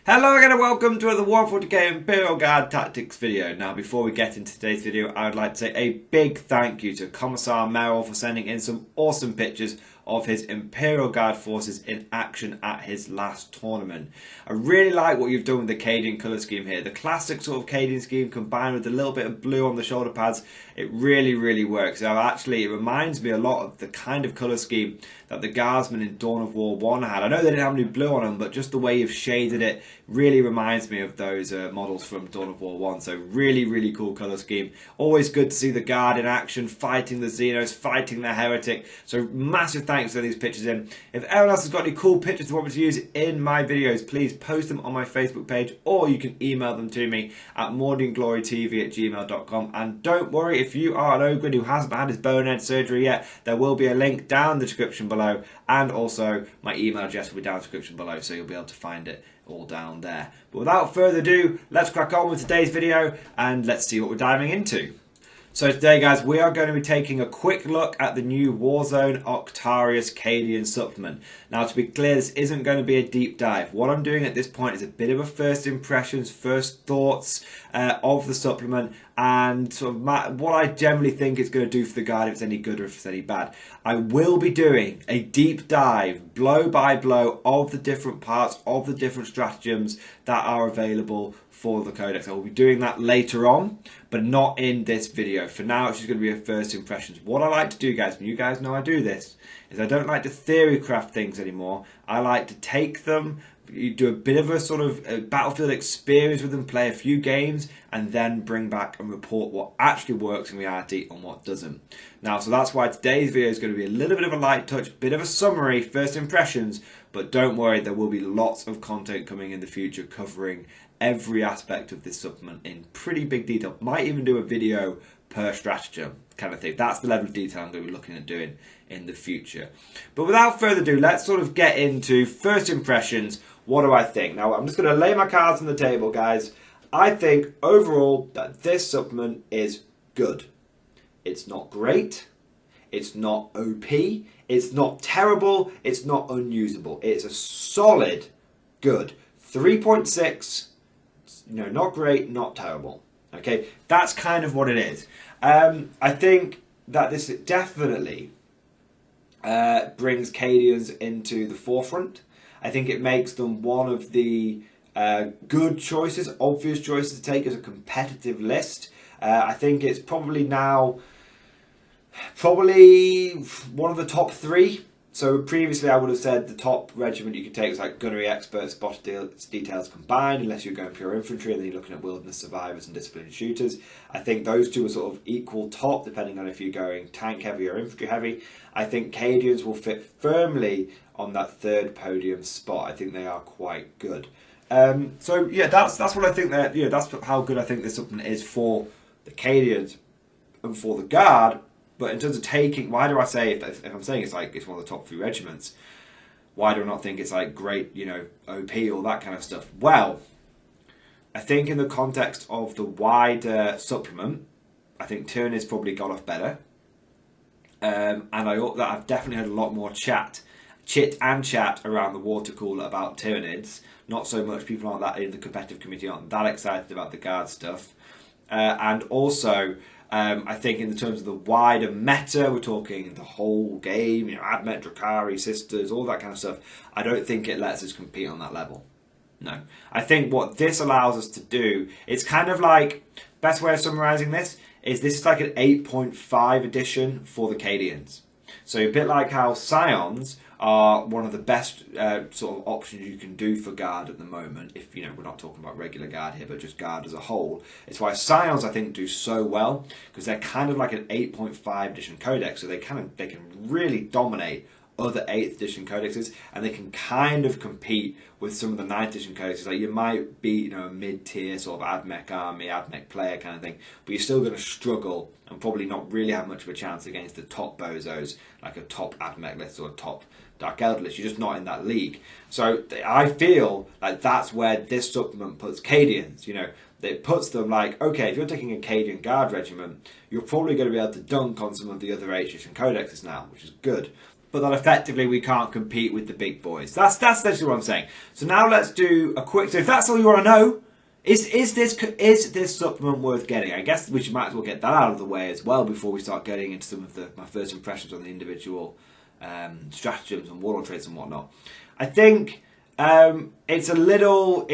Hello again and welcome to another Warhammer 40k Imperial Guard Tactics video. Now before we get into today's video, I would like to say a big thank you to Commissar Merrill for sending in some awesome pictures of his Imperial Guard forces in action at his last tournament. I really like what you've done with the Cadian colour scheme here. The classic sort of Cadian scheme combined with a little bit of blue on the shoulder pads, it really works. So actually it reminds me a lot of the kind of colour scheme that the Guardsmen in Dawn of War 1 had. I know they didn't have any blue on them, but just the way you've shaded it really reminds me of those models from Dawn of War 1. So really cool colour scheme. Always good to see the Guard in action, fighting the Xenos, fighting the Heretic. So massive thanks for these pictures in. If anyone else has got any cool pictures they want me to use in my videos, please post them on my Facebook page, or you can email them to me at mordianglorytv@gmail.com. And don't worry, if you are an ogre who hasn't had his bonehead surgery yet, there will be a link down in the description below, and also my email address will be down in the description below, so you'll be able to find it all down there. But without further ado, let's crack on with today's video and let's see what we're diving into. So today guys, we are going to be taking a quick look at the new Warzone Octarius Cadian supplement. Now to be clear, this isn't going to be a deep dive. What I'm doing at this point is a bit of a first impressions, first thoughts of the supplement, and sort of what I generally think it's going to do for the Guard, if it's any good or if it's any bad. I will be doing a deep dive, blow by blow, of the different parts, of the different stratagems that are available for the Codex. I will be doing that later on, but not in this video. For now, it's just going to be a first impressions. What I like to do, guys, and you guys know I do this, is I don't like to theory craft things anymore. I like to take them, you do a bit of a sort of battlefield experience with them, play a few games, and then bring back and report what actually works in reality and what doesn't. Now, so that's why today's video is going to be a little bit of a light touch, bit of a summary, first impressions, but don't worry, there will be lots of content coming in the future covering every aspect of this supplement in pretty big detail. Might even do a video per stratagem kind of thing. That's the level of detail I'm going to be looking at doing in the future. But without further ado, let's sort of get into first impressions. What do I think? Now, I'm just going to lay my cards on the table, guys. I think overall that this supplement is good. It's not great. It's not OP. It's not terrible. It's not unusable. It's a solid good 3.6. No, not great, not terrible. Okay, that's kind of what it is. I think that this definitely brings Cadians into the forefront. I think it makes them one of the good choices, obvious choices to take as a competitive list. I think it's probably now one of the top three. So previously I would have said the top regiment you could take was like Gunnery Expert, Spot Details combined, unless you're going pure infantry, and then you're looking at Wilderness Survivors and Disciplined Shooters. I think those two are sort of equal top, depending on if you're going tank heavy or infantry heavy. I think Cadians will fit firmly on that third podium spot. I think they are quite good. So yeah, that's what I think that, that's how good I think this supplement is for the Cadians and for the Guard. But in terms of taking, why do I say, if I'm saying it's like it's one of the top three regiments, why do I not think it's like great, OP, all that kind of stuff? Well, I think in the context of the wider supplement, I think Tyranids probably got off better. And I've definitely heard a lot more chat around the water cooler about Tyranids. Not so much, people aren't that in the competitive community aren't that excited about the Guard stuff. And also, I think in the terms of the wider meta, we're talking the whole game, Admet, Drakari, Sisters, all that kind of stuff. I don't think it lets us compete on that level. No. I think what this allows us to do, it's kind of like, best way of summarising this is like an 8.5 edition for the Cadians. So a bit like how Scions are one of the best sort of options you can do for Guard at the moment. If we're not talking about regular Guard here, but just Guard as a whole. It's why Scions I think do so well, because they're kind of like an 8.5 edition codex, so they can really dominate other 8th edition codexes, and they can kind of compete with some of the 9th edition codexes. Like you might be a mid-tier sort of AdMech army, AdMech player kind of thing, but you're still going to struggle and probably not really have much of a chance against the top bozos, like a top AdMech list or a top Dark Elder list. You're just not in that league. So I feel like that's where this supplement puts Cadians. It puts them like, okay, if you're taking a Cadian Guard regiment, you're probably going to be able to dunk on some of the other 8th edition codexes now, which is good. but that effectively we can't compete with the big boys. That's essentially what I'm saying. So now let's do a quick. So if that's all you want to know, is this supplement worth getting? I guess we might as well get that out of the way as well before we start getting into some of my first impressions on the individual stratagems and warlord traits and whatnot. I think it's a little.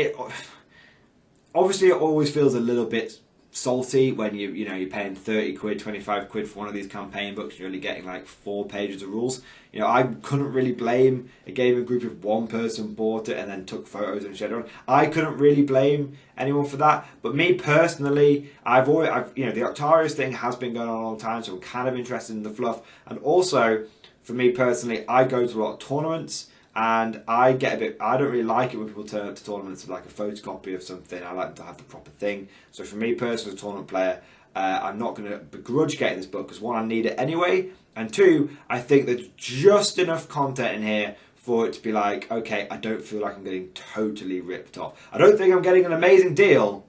Obviously, it always feels a little bit salty when you're paying 30 quid, 25 quid for one of these campaign books. You're only getting like 4 pages of rules. I couldn't really blame a gaming group if one person bought it and then took photos and shared it on. I couldn't really blame anyone for that. But me personally, the Octarius thing has been going on a long time, so I'm kind of interested in the fluff. And also, for me personally, I go to a lot of tournaments. And I don't really like it when people turn up to tournaments with like a photocopy of something. I like them to have the proper thing. So for me personally, as a tournament player, I'm not going to begrudge getting this book because one, I need it anyway, and two, I think there's just enough content in here for it to be like, okay, I don't feel like I'm getting totally ripped off. I don't think I'm getting an amazing deal.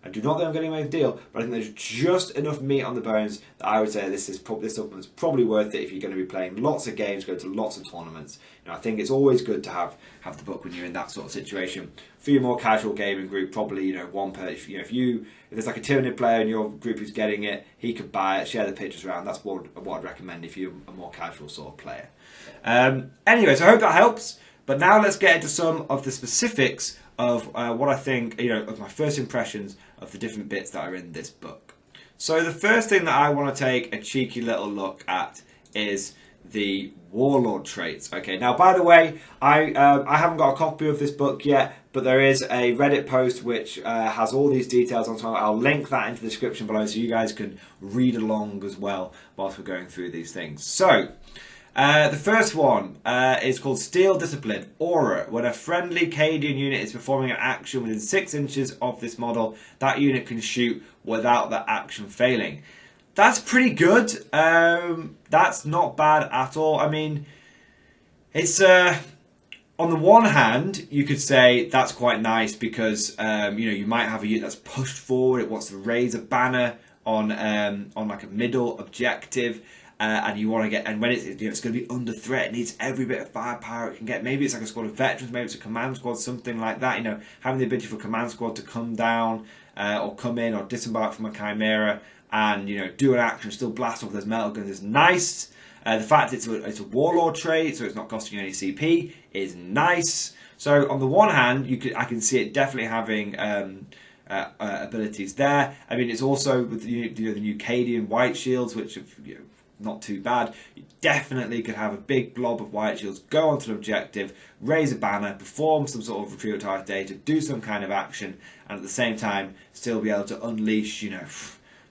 I do not think I'm getting a deal, but I think there's just enough meat on the bones that I would say this supplement's probably worth it if you're going to be playing lots of games, go to lots of tournaments. I think it's always good to have the book when you're in that sort of situation. For your more casual gaming group, probably one per. If there's like a Tyranid player in your group who's getting it, he could buy it, share the pictures around. That's what I'd recommend if you're a more casual sort of player. Anyway, so I hope that helps. But now let's get into some of the specifics of what I think, of my first impressions of the different bits that are in this book. So the first thing that I want to take a cheeky little look at is the Warlord Traits. Okay, now by the way, I haven't got a copy of this book yet, but there is a Reddit post which has all these details on, so I'll link that into the description below so you guys can read along as well whilst we're going through these things. So, the first one is called Steel Discipline, Aura. When a friendly Cadian unit is performing an action within 6 inches of this model, that unit can shoot without the action failing. That's pretty good. That's not bad at all. I mean, it's on the one hand, you could say that's quite nice because you might have a unit that's pushed forward. It wants to raise a banner on like a middle objective. And you want to get, and when it's going to be under threat, it needs every bit of firepower it can get. Maybe it's like a squad of veterans, maybe it's a command squad, something like that. Having the ability for a command squad to come down or come in or disembark from a chimera and do an action, still blast off those metal guns is nice. The fact it's a warlord trait, so it's not costing you any CP, is nice. So on the one hand, I can see it definitely having abilities there. I mean, it's also with the new Cadian white shields, which have not too bad. You definitely could have a big blob of white shields go onto an objective, raise a banner, perform some sort of retrieval target data, do some kind of action, and at the same time still be able to unleash,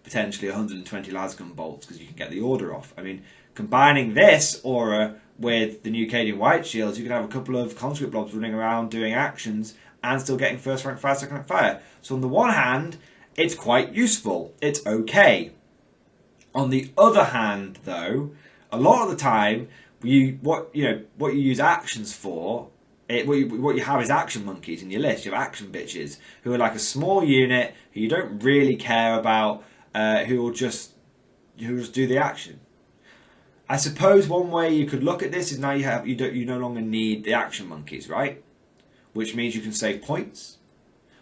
potentially 120 lasgun bolts because you can get the order off. I mean, combining this aura with the new Cadian white shields, you can have a couple of conscript blobs running around doing actions and still getting first rank fire, second rank fire. So on the one hand, it's quite useful. It's okay. On the other hand, though, a lot of the time, what you use actions for, what you have is action monkeys in your list. You have action bitches who are like a small unit who you don't really care about, who will just do the action. I suppose one way you could look at this is now you no longer need the action monkeys, right? Which means you can save points,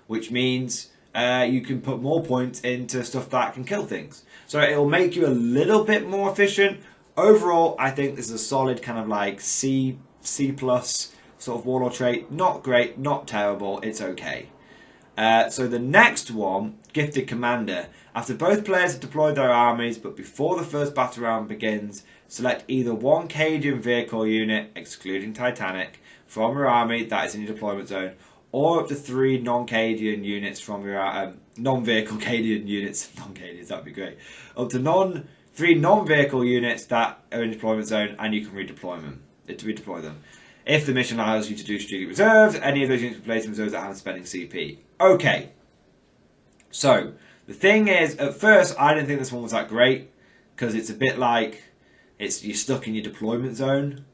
which means you can put more points into stuff that can kill things. So it'll make you a little bit more efficient. Overall, I think this is a solid kind of like C+ sort of warlord trait. Not great, not terrible, it's okay. So the next one, Gifted Commander. After both players have deployed their armies, but before the first battle round begins, select either one Cadian vehicle unit, excluding Titanic, from your army that is in your deployment zone, or up to 3 non-Cadian units from your non-vehicle Cadian units. Non-Cadians, that'd be great. Up to 3 non-vehicle units that are in deployment zone, and you can redeploy them. If the mission allows you to do strategic reserves, any of those units can place in reserves that have spending CP. Okay. So the thing is, at first I didn't think this one was that great because it's a bit like you're stuck in your deployment zone.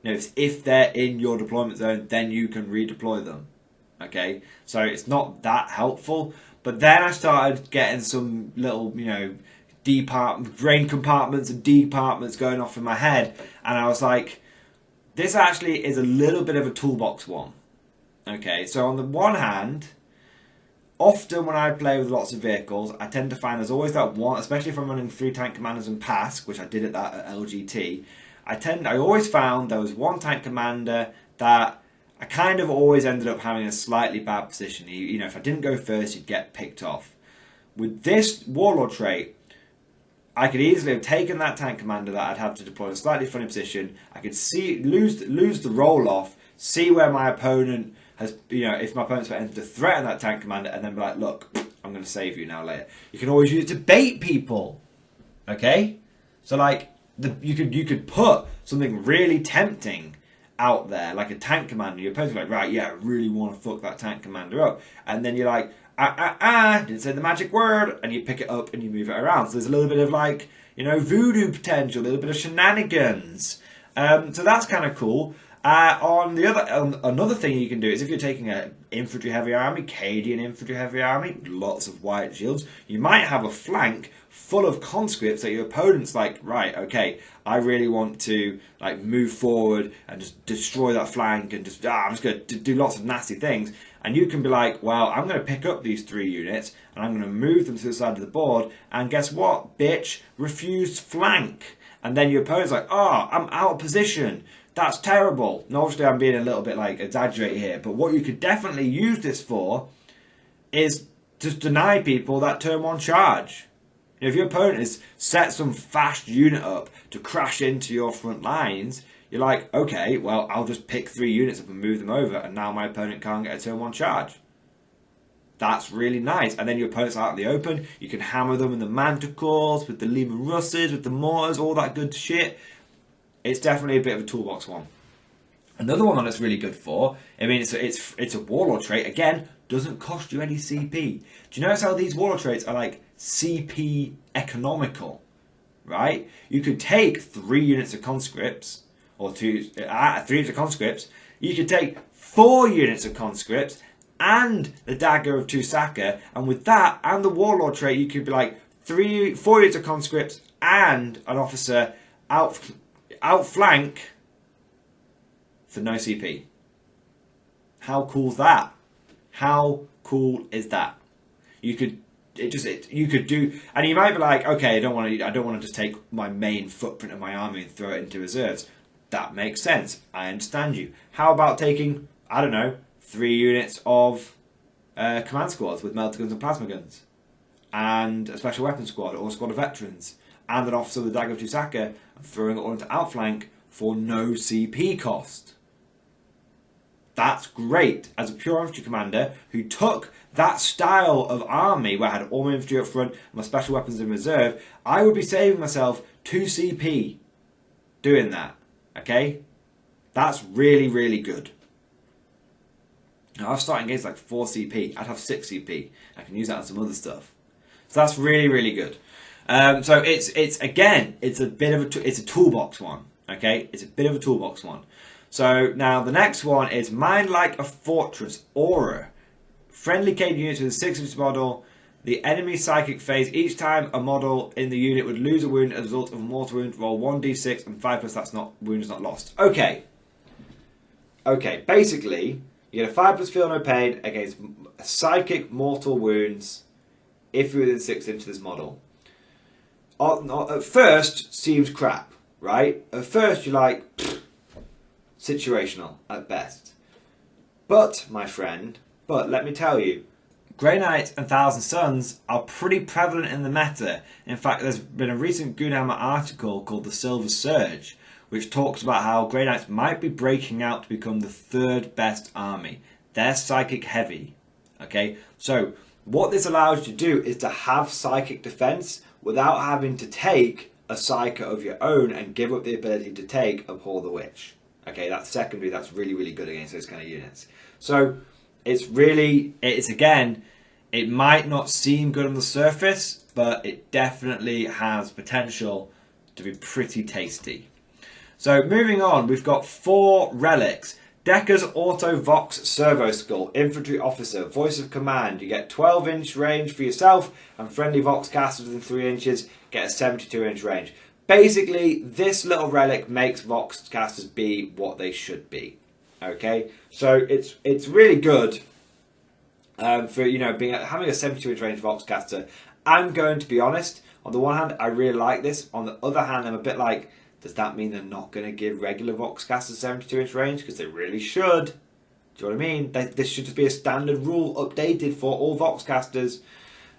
If they're in your deployment zone, then you can redeploy them. Okay, so it's not that helpful. But then I started getting some little, brain compartments and departments going off in my head, and I was like, this actually is a little bit of a toolbox one. Okay, so on the one hand, often when I play with lots of vehicles, I tend to find there's always that one, especially if I'm running 3 tank commanders and PASC, which I did at that at LGT. I always found there was one tank commander that I kind of always ended up having a slightly bad position. You know, if I didn't go first, you'd get picked off. With this Warlord trait, I could easily have taken that tank commander that I'd have to deploy in a slightly funny position. I could lose the roll off, see where my opponent has, you know, if my opponent's entered to threaten that tank commander, and then be like, look, I'm going to save you now later. You can always use it to bait people. Okay, so like you could put something really tempting out there, like a tank commander. Your opponent's like, right, yeah, I really want to fuck that tank commander up, and then you're like, didn't say the magic word, and you pick it up and you move it around. So there's a little bit of like, you know, voodoo potential, a little bit of shenanigans. So that's kind of cool. Another thing you can do is if you're taking an infantry heavy army, Cadian infantry heavy army, lots of white shields, you might have a flank full of conscripts that your opponent's like, right, okay, I really want to like move forward and just destroy that flank and just I'm just going to do lots of nasty things. And you can be like, well, I'm going to pick up these 3 units and I'm going to move them to the side of the board, and guess what, bitch, refused flank. And then your opponent's like, oh, I'm out of position. That's terrible. And obviously I'm being a little bit like exaggerated here, but what you could definitely use this for is just deny people that turn 1 charge. You know, if your opponent has set some fast unit up to crash into your front lines, you're like, okay, well, I'll just pick 3 units up and move them over, and now my opponent can't get a turn 1 charge. That's really nice. And then your opponent's out in the open. You can hammer them in the manticores, with the Lehman Russes, with the mortars, all that good shit. It's definitely a bit of a toolbox one. Another one that it's really good for, I mean, it's a Warlord trait. Again, doesn't cost you any CP. Do you notice how these Warlord traits are like CP economical, right? You could take 3 units of conscripts, or 3 units of conscripts. You could take 4 units of conscripts and the Dagger of Tusaka, and with that and the Warlord trait, you could be like 4 units of conscripts and an officer outflank for no CP. How cool's that? How cool is that? You could do, and you might be like, okay, I don't want to just take my main footprint of my army and throw it into reserves. That makes sense. I understand you. How about taking, I don't know, 3 units of command squads with melter guns and plasma guns, and a special weapons squad or a squad of veterans, and an officer with the Dagger of Tusaka, and throwing it all into outflank for no CP cost. That's great. As a pure infantry commander who took that style of army where I had all my infantry up front and my special weapons in reserve, I would be saving myself 2 CP doing that. Okay? That's really, really good. Now, I was starting games like 4 CP. I'd have 6 CP. I can use that on some other stuff. So that's really, really good. So it's a toolbox one. Okay? It's a bit of a toolbox one. So now the next one is Mind Like a Fortress Aura. Friendly Cade units with a 6-inch model. The enemy psychic phase. Each time a model in the unit would lose a wound as a result of a mortal wound, roll 1d6 and 5+. That's not wound is not lost. Okay. Okay. Basically, you get a 5+ feel no pain against psychic mortal wounds if you're within 6 inches of this model. At first, seems crap, right? At first, you're like, situational at best. But, my friend, let me tell you, Grey Knights and Thousand Suns are pretty prevalent in the meta. In fact, there's been a recent Goonhammer article called The Silver Surge, which talks about how Grey Knights might be breaking out to become the 3rd best army. They're psychic heavy. Okay, so what this allows you to do is to have psychic defense without having to take a psyker of your own and give up the ability to take Abhor the Witch. Okay, that's secondary. That's really, really good against those kind of units. So it might not seem good on the surface, but it definitely has potential to be pretty tasty. So moving on, we've got 4 relics. Decker's Auto Vox Servo Skull, Infantry Officer, Voice of Command. You get 12-inch range for yourself, and friendly Vox casters within 3 inches get a 72-inch range. basically, this little relic makes Vox casters be what they should be. Okay, so it's really good for having a 72-inch range Vox caster. I'm going to be honest. On the one hand, I really like this. On the other hand, I'm a bit like, does that mean they're not going to give regular Vox casters 72-inch range? Because they really should. Do you know what I mean? This should just be a standard rule updated for all Vox casters.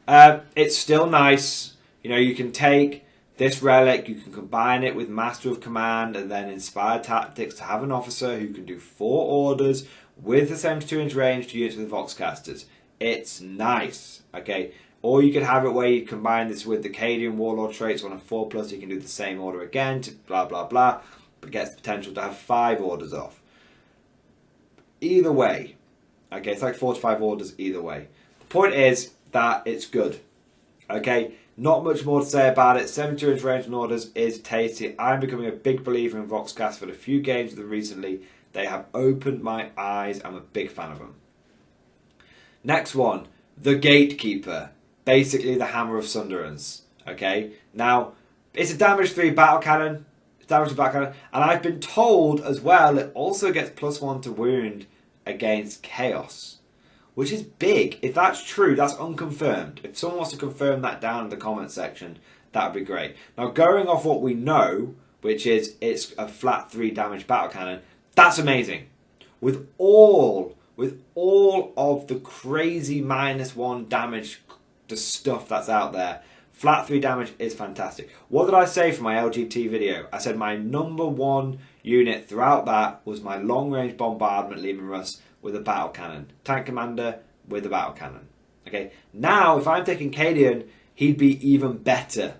It's still nice. You can take this relic, you can combine it with Master of Command and then Inspired Tactics to have an officer who can do 4 orders with the 72-inch range to use with Vox casters. It's nice. Okay. Or you could have it where you combine this with the Cadian Warlord Traits on a 4+, you can do the same order again, to blah blah blah, but gets the potential to have 5 orders off. Either way, okay, it's like 4 to 5 orders either way. The point is that it's good. Okay, not much more to say about it. 72-inch range and orders is tasty. I'm becoming a big believer in Voxcast for the few games with them recently. They have opened my eyes. I'm a big fan of them. Next one, the Gatekeeper. Basically the Hammer of Sunderance. Okay, now it's a damage 3 battle cannon. It's damage 3 battle cannon, and I've been told as well it also gets +1 to wound against chaos, which is big. If that's true, that's unconfirmed. If someone wants to confirm that down in the comment section, that would be great. Now, going off what we know, which is it's a flat 3 damage battle cannon, that's amazing. With all of the crazy -1 damage, the stuff that's out there, flat 3 damage is fantastic. What did I say for my LGT video? I said my #1 unit throughout that was my long-range bombardment Lehman Russ with a battle cannon. Tank commander with a battle cannon. Okay, now if I'm taking Cadian, he'd be even better.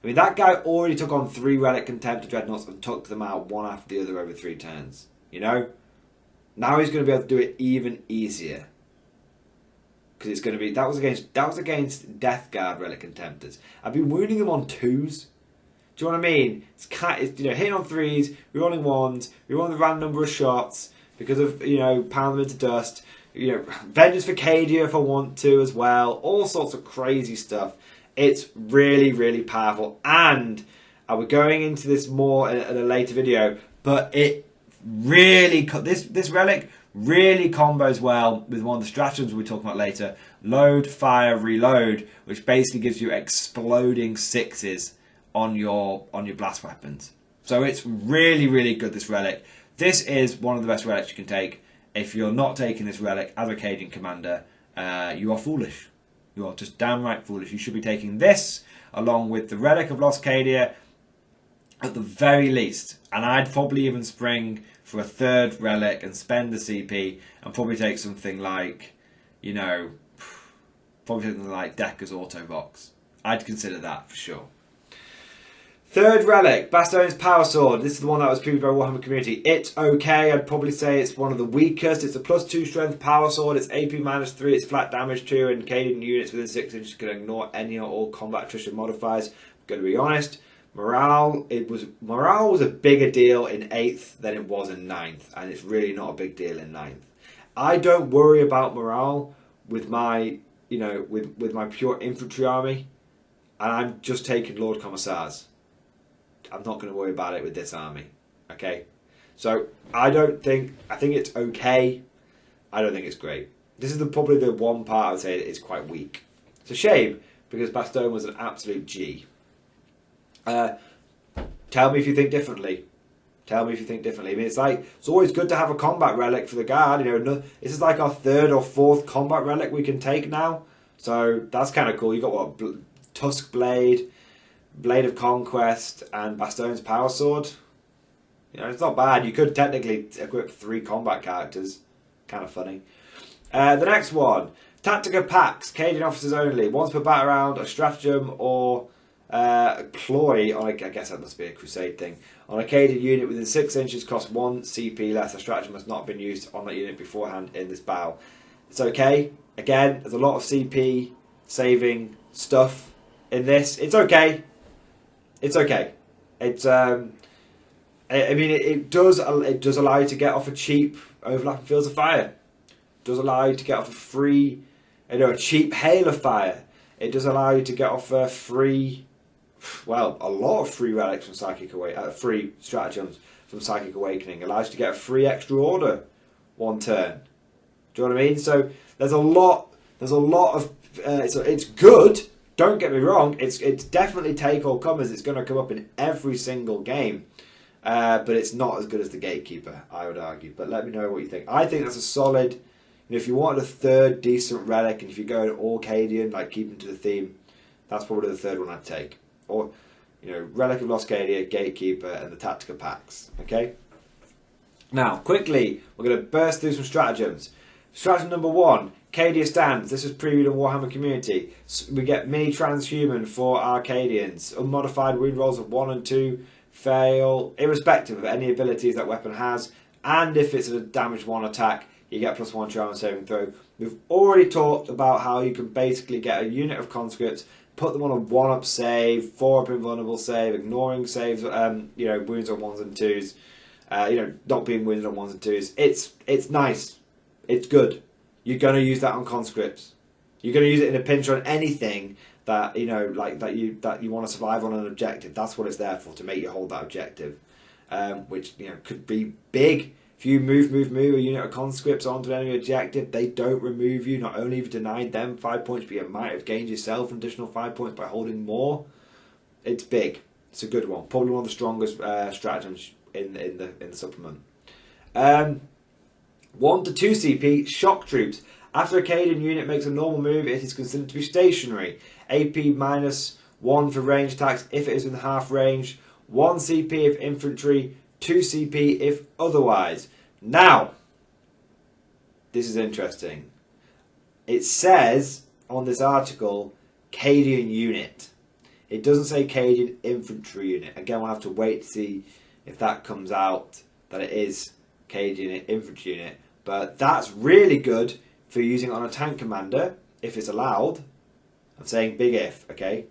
I mean, that guy already took on 3 Relic Contemptor Dreadnoughts and took them out one after the other over 3 turns. Now he's going to be able to do it even easier. Because it's going to be that was against Death Guard Relic Contemptors. I've been wounding them on 2s. Do you know what I mean? It's hitting on 3s, rerolling 1s, rerolling the random number of shots because of pound them into dust. Vengeance for Cadia if I want to as well. All sorts of crazy stuff. It's really, really powerful, and we're going into this more in a later video. But it really this relic really combos well with one of the stratagems we'll be talking about later, load, fire, reload, which basically gives you exploding 6s on your blast weapons. So it's really, really good, this relic. This is one of the best relics you can take. If you're not taking this relic as a Cadian commander, you are foolish. You are just downright foolish. You should be taking this along with the Relic of Lost Cadia at the very least. And I'd probably even spring for a 3rd relic and spend the CP and probably take something like, probably something like Decker's Autovox. I'd consider that for sure. 3rd relic, Bastogne's Power Sword. This is the one that was previewed by Warhammer Community. It's okay. I'd probably say it's one of the weakest. It's a +2 strength Power Sword. It's AP -3. It's flat damage 2, and Cadian units within 6 inches can ignore any or all combat attrition modifiers. I'm going to be honest. Morale was a bigger deal in 8th than it was in 9th, and it's really not a big deal in 9th. I don't worry about morale with my with my pure infantry army, and I'm just taking Lord Commissars. I'm not going to worry about it with this army. Okay, so I think it's okay. I don't think it's great. This is probably the one part I would say that is quite weak. It's a shame because Bastogne was an absolute G. Tell me if you think differently. Tell me if you think differently. I mean, it's always good to have a combat relic for the guard. This is like our 3rd or 4th combat relic we can take now. So that's kind of cool. You got what? Tusk Blade, Blade of Conquest, and Bastogne's Power Sword. It's not bad. You could technically equip 3 combat characters. Kind of funny. The next one, Tactica Packs, Cadian officers only. Once per battle round, a stratagem or ploy on I guess that must be a crusade thing. On a Cadian unit within 6 inches costs 1 CP less. A stratagem has not been used on that unit beforehand in this battle. It's okay. Again, there's a lot of CP saving stuff in this. It's okay. It's okay. It's I mean it does allow you to get off a cheap overlapping fields of fire. It does allow you to get off a free, a cheap hail of fire. It does allow you to get off a free well, a lot of free relics from free stratagems from Psychic Awakening. Allows you to get a free extra order one turn. Do you know what I mean? So there's a lot of it's good. Don't get me wrong. It's definitely take all comers. It's going to come up in every single game, but it's not as good as the Gatekeeper, I would argue. But let me know what you think. I think that's a solid. If you wanted a third decent relic, and if you go to all Cadian, like keeping to the theme, that's probably the third one I'd take. Or, Relic of Lost Cadia, Gatekeeper, and the Tactica packs. Okay. Now, quickly, we're going to burst through some stratagems. Stratagem number 1, Cadia stands. This is previewed in Warhammer Community. So we get mini transhuman for Arcadians. Unmodified wound rolls of 1 and 2 fail, irrespective of any abilities that weapon has. And if it's a damage 1 attack, you get +1 charm saving throw. We've already talked about how you can basically get a unit of conscripts, put them on a 1-up save, 4-up invulnerable save, ignoring saves, wounds on 1s and 2s, not being wounded on 1s and 2s. It's nice. It's good. You're going to use that on conscripts. You're going to use it in a pinch on anything that that you want to survive on an objective. That's what it's there for, to make you hold that objective, which could be big. If you move a unit of conscripts onto an enemy objective, they don't remove you. Not only have you denied them 5 points, but you might have gained yourself an additional 5 points by holding more. It's big. It's a good one. Probably one of the strongest stratagems in the supplement. 1 to 2 CP, Shock Troops. After a Cadian unit makes a normal move, it is considered to be stationary. AP -1 for range attacks if it is in half range. 1 CP if infantry. 2 CP if otherwise. Now, this is interesting. It says on this article, Cadian unit. It doesn't say Cadian infantry unit. Again, we'll have to wait to see if that comes out, that it is Cadian infantry unit. But that's really good for using it on a tank commander, if it's allowed. I'm saying big if, okay?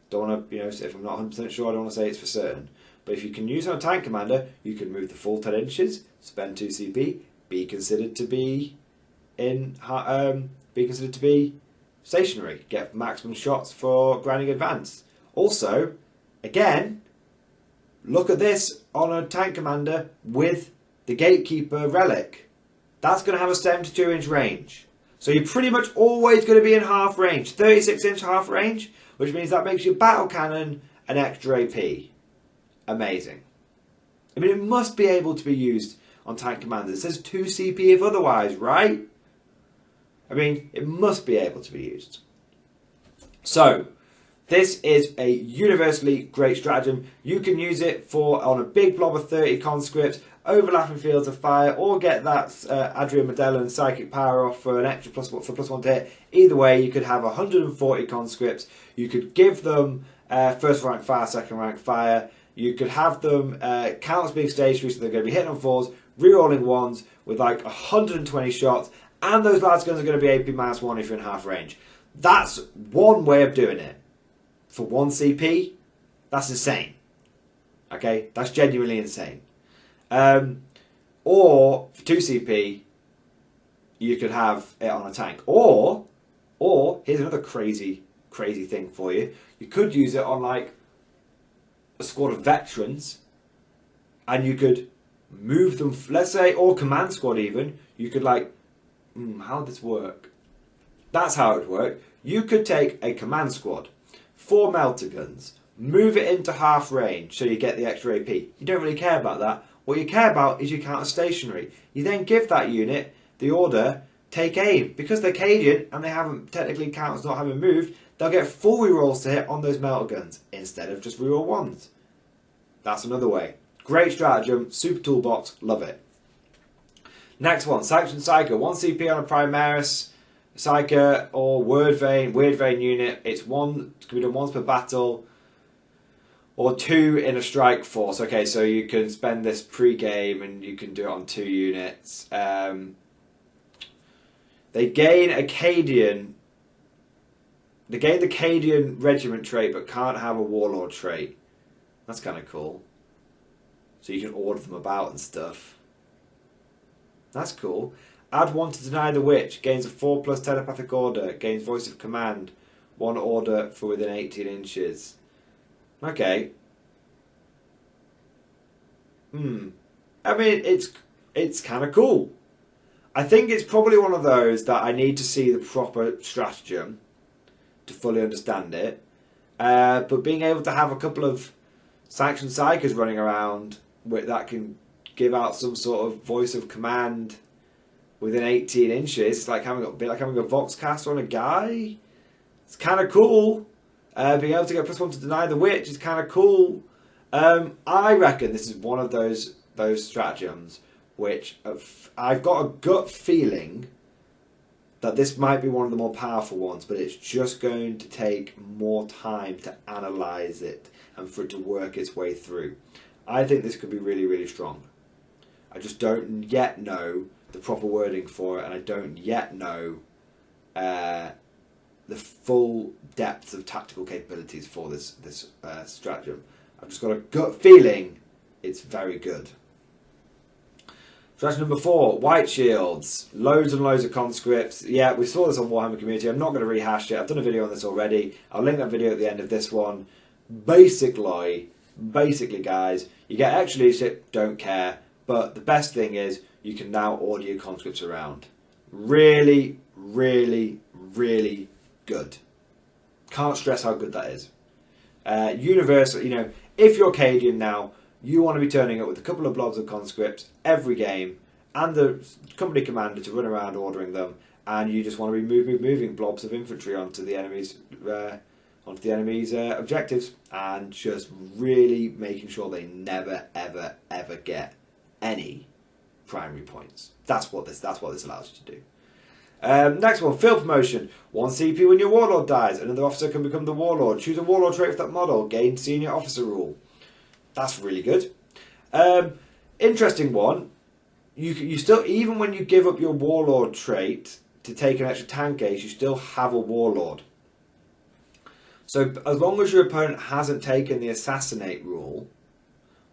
Don't want to, if I'm not 100% sure, I don't want to say it's for certain. But if you can use it on a tank commander, you can move the full 10 inches, spend 2 CP, be considered to be stationary, get maximum shots for grinding advance. Also, again, look at this on a tank commander with the Gatekeeper relic. That's going to have a 72-inch range. So you're pretty much always going to be in half range, 36-inch half range, which means that makes your battle cannon an extra AP. Amazing. I mean, it must be able to be used on tank commanders. It says 2 CP if otherwise, right? I mean, it must be able to be used. So, this is a universally great stratagem. You can use it on a big blob of 30 conscripts, overlapping fields of fire, or get that Adrian Magellan psychic power off for an extra +1 to hit. Either way, you could have 140 conscripts. You could give them first rank fire, second rank fire. You could have them count as being stationary, so they're going to be hitting on 4s, rerolling 1s with like 120 shots, and those lads guns are going to be AP -1 if you're in half range. That's one way of doing it. For 1 CP, that's insane. Okay, that's genuinely insane. Or for 2 CP, you could have it on a tank. Or here's another crazy thing for you. You could use it on like a squad of veterans, and you could move them, let's say, or command squad even. You could how would this work? That's how it would work. You could take a command squad, 4 melter guns, move it into half range so you get the extra AP. You don't really care about that. What you care about is you count as stationary. You then give that unit the order, take aim. Because they're Cadian and they haven't technically counted as not having moved, they'll get full rerolls to hit on those melter guns instead of just reroll 1s. That's another way. Great stratagem, super toolbox, love it. Next one, Sanctioned Cycle. 1 CP on a Primaris, Psyker, or Weird Vein unit. It can be done once per battle, or 2 in a strike force. Okay, so you can spend this pre-game and you can do it on 2 units. They gain a Cadian. They gain the Cadian regiment trait, but can't have a Warlord trait. That's kind of cool. So you can order them about and stuff. That's cool. Add 1 to Deny the Witch. Gains a 4+ telepathic order. Gains Voice of Command. 1 order for within 18 inches. Okay. I mean, it's kind of cool. I think it's probably one of those that I need to see the proper stratagem to fully understand it. But being able to have a couple of Sanctioned Cycles running around that can give out some sort of voice of command within 18 inches, it's like having a bit like having a Voxcaster on a guy. It's kind of cool. Being able to get +1 to deny the witch is kind of cool. I reckon this is one of those stratagems which I've got a gut feeling that this might be one of the more powerful ones, but it's just going to take more time to analyse it and for it to work its way through. I think this could be really, really strong. I just don't yet know the proper wording for it, and I don't yet know the full depth of tactical capabilities for this stratagem. I've just got a gut feeling it's very good. Stratagem number 4, White Shields. Loads and loads of conscripts. Yeah, we saw this on Warhammer Community. I'm not going to rehash it. I've done a video on this already. I'll link that video at the end of this one. Basically guys, you get extra leadership, don't care. But the best thing is you can now order your conscripts around. Really, really, really good. Can't stress how good that is. Universal, if you're Cadian now, you want to be turning up with a couple of blobs of conscripts every game and the company commander to run around ordering them, and you just want to be moving blobs of infantry onto the enemy's objectives and just really making sure they never ever ever get any primary points. That's what this allows you to do. Next one, field promotion. 1 CP when your warlord dies. Another officer can become the warlord. Choose a warlord trait for that model. Gain senior officer rule. That's really good. Interesting one. You still, even when you give up your warlord trait to take an extra tank ace, you still have a warlord. So as long as your opponent hasn't taken the assassinate rule,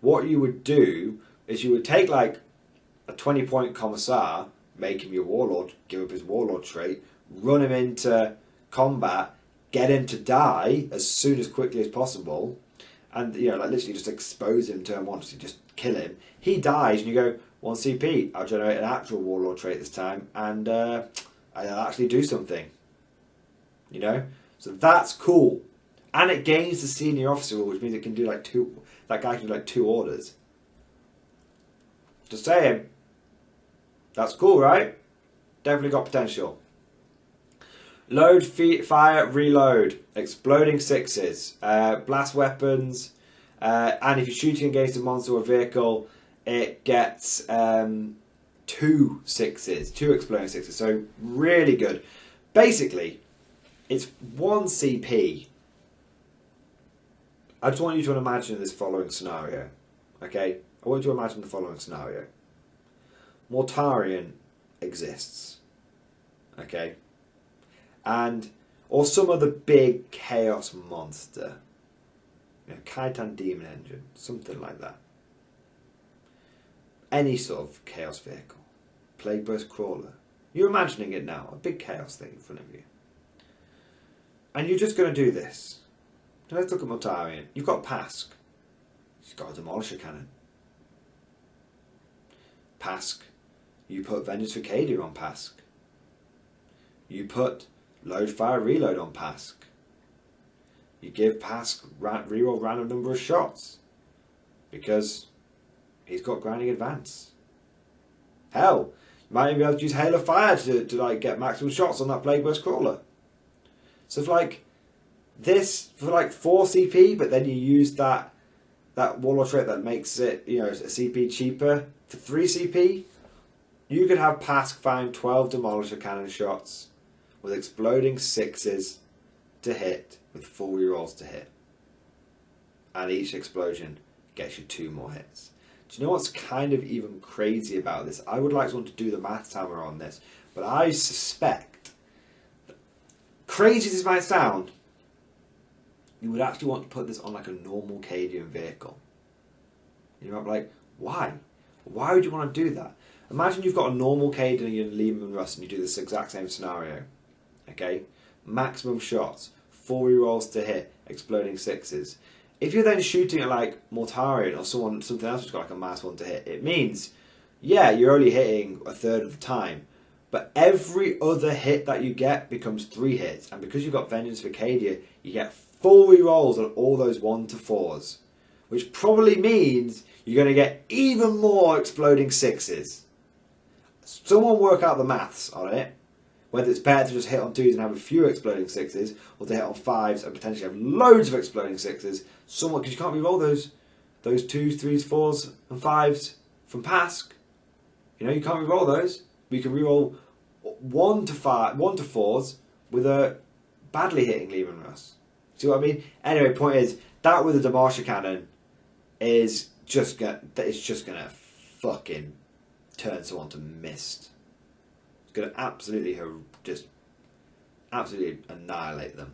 what you would do is you would take like a 20-point commissar, make him your warlord, give up his warlord trait, run him into combat, get him to die as quickly as possible, and like literally just expose him turn 1, so just kill him. He dies, and you go 1 CP. I'll generate an actual warlord trait this time, and I'll actually do something. So that's cool, and it gains the senior officer rule, which means it can do like 2. That guy can do like 2 orders. Just saying. That's cool, right? Definitely got potential. Load, fire, reload. Exploding 6s. Blast weapons. And if you're shooting against a monster or vehicle, it gets 2 6s. 2 exploding 6s. So really good. Basically, it's 1 CP. I just want you to imagine this following scenario. Okay? I want you to imagine the following scenario. Mortarion exists, okay, or some other big chaos monster, Cadian demon engine, something like that. Any sort of chaos vehicle, plague burst crawler. You're imagining it now, a big chaos thing in front of you, and you're just going to do this. Now let's look at Mortarion. You've got Pask. He's got a demolisher cannon. Pask. You put Vengeance for Cadian on Pask. You put Load, Fire, Reload on Pask. You give Pask reroll random number of shots because he's got grinding advance. Hell, you might even be able to use Hail of Fire to like get maximum shots on that Plague Burst Crawler. So for like this, for like 4 CP, but then you use that Warlord trait that makes it, a CP cheaper for 3 CP. You could have Pask find 12 Demolisher Cannon shots with exploding 6s to hit with 4 rerolls to hit. And each explosion gets you 2 more hits. Do you know what's kind of even crazy about this? I would like someone to do the maths hammer on this, but I suspect, crazy as this might sound, you would actually want to put this on like a normal Cadian vehicle. You might be like, why? Why would you want to do that? Imagine you've got a normal Cadian and you're in Lehman Russ and you do this exact same scenario. Okay? Maximum shots, 4 rerolls to hit, exploding 6s. if you're then shooting at like Mortarion or something else who's got like a -1 to hit, it means, yeah, you're only hitting a third of the time, but every other hit that you get becomes 3 hits, and because you've got Vengeance for Cadia, you get full rerolls on all those 1 to 4s, which probably means you're going to get even more exploding 6s. Someone work out the maths on it, whether it's better to just hit on 2s and have a few exploding 6s, or to hit on 5s and potentially have loads of exploding 6s. Someone, because you can't re-roll those 2s, 3s, 4s and 5s from Pask. You know, you can't re-roll those. But you can re-roll 1 to 4s with a badly hitting Leman Russ. See what I mean? Anyway, point is, that with a Demolisher Cannon is just gonna fucking turn someone to mist. It's gonna absolutely annihilate them.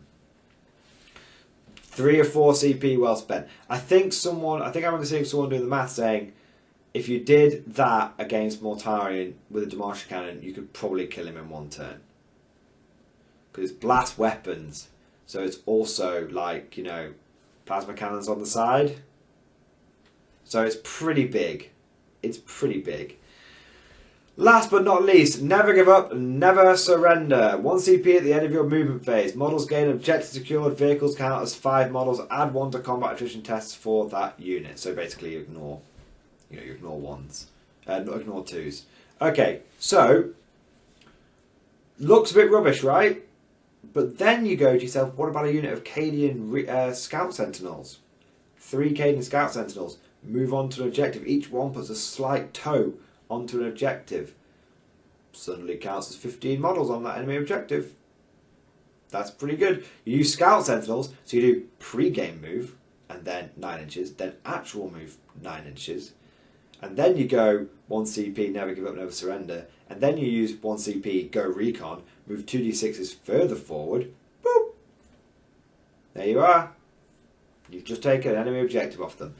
3 or 4 CP well spent. I remember seeing someone doing the math saying, if you did that against Mortarion with a Demolisher Cannon, you could probably kill him in 1 turn. Because it's blast weapons, so it's also like, you know, plasma cannons on the side. So it's pretty big. It's pretty big. Last but not least, never give up, never surrender. 1 CP at the end of your movement phase. Models gain objectives secured, vehicles count as 5 models, add 1 to combat attrition tests for that unit. So basically you ignore 1s, ignore 2s. Okay, so, looks a bit rubbish, right? But then you go to yourself, what about a unit of Cadian Scout Sentinels? 3 Cadian Scout Sentinels. Move on to an objective. Each one puts a slight toe onto an objective. Suddenly counts as 15 models on that enemy objective. That's pretty good. You use Scout Sentinels, so you do pre-game move, and then 9 inches, then actual move 9 inches, and then you go 1 CP, never give up, never surrender, and then you use 1 CP, go recon, move 2d6s further forward, boop! There you are. You've just taken an enemy objective off them.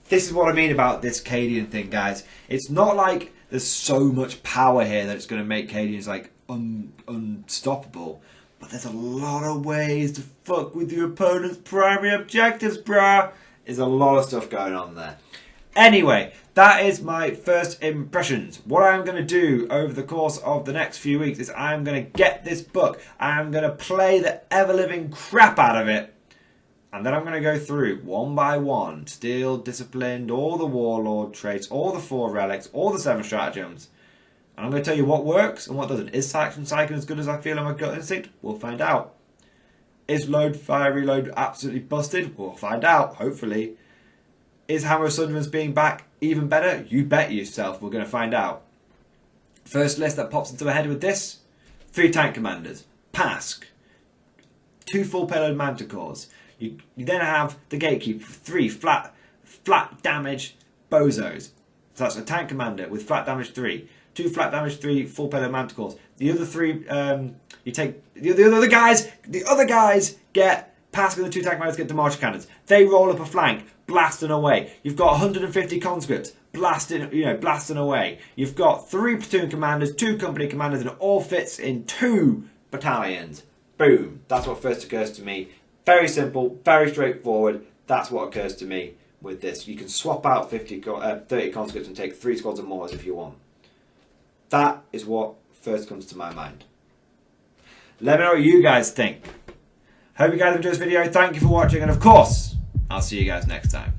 This is what I mean about this Cadian thing, guys. It's not like there's so much power here that it's going to make Cadians like unstoppable. But there's a lot of ways to fuck with your opponent's primary objectives, bruh. There's a lot of stuff going on there. Anyway, that is my first impressions. What I'm going to do over the course of the next few weeks is I'm going to get this book. I'm going to play the ever-living crap out of it. And then I'm going to go through, one by one, Steel, Disciplined, all the Warlord Traits, all the 4 Relics, all the 7 Stratagems. And I'm going to tell you what works and what doesn't. Is Sanctioned Cycle as good as I feel on my gut instinct? We'll find out. Is Load, Fire, Reload absolutely busted? We'll find out, hopefully. Is Hammer of Sunderland's being back even better? You bet yourself, we're going to find out. First list that pops into my head with this, 3 Tank Commanders, Pask, 2 full payload Manticores. You then have the Gatekeeper, 3 flat damage bozos. So that's a tank commander with flat damage 3. 2 flat damage 3 full payload Manticores. The other 3, you take the other guys get Pask and the 2 tank commanders get Demolisher Cannons. They roll up a flank, blasting away. You've got 150 conscripts blasting away. You've got 3 platoon commanders, 2 company commanders, and it all fits in 2 battalions. Boom. That's what first occurs to me. Very simple, very straightforward. That's what occurs to me with this. You can swap out 30 conscripts and take 3 squads of Moors if you want. That is what first comes to my mind. Let me know what you guys think. Hope you guys enjoyed this video. Thank you for watching, and of course, I'll see you guys next time.